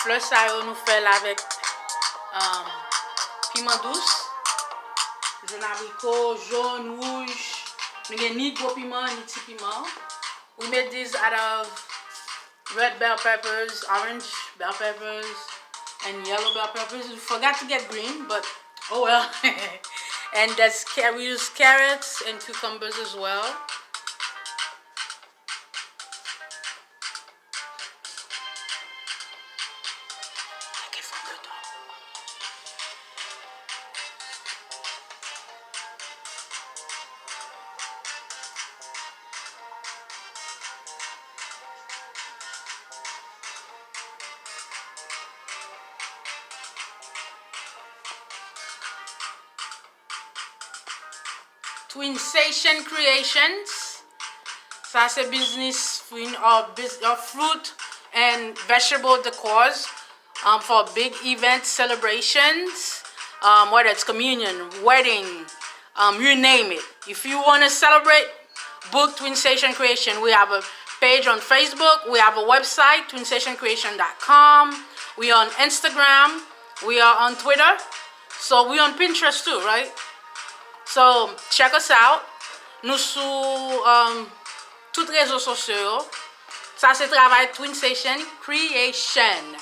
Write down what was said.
fleurs ça nous fait avec piment douce, jaune abricot, jaune, rouge. Nous avons ni gros piment ni petit piment. We made these out of red bell peppers, orange bell peppers, and yellow bell peppers. We forgot to get green, but oh well. And we use carrots and cucumbers as well. Twinsation Creations. Ça c'est business of fruit and vegetable decors for big events, celebrations, whether it's communion, wedding, you name it. If you want to celebrate, book Twinsation Creation. We have a page on Facebook. We have a website, twinstationcreation.com. We are on Instagram. We are on Twitter. So we on Pinterest too, right? So check us out. Nous sous toutes réseaux sociaux. Ça c'est travail Twinstation Creation.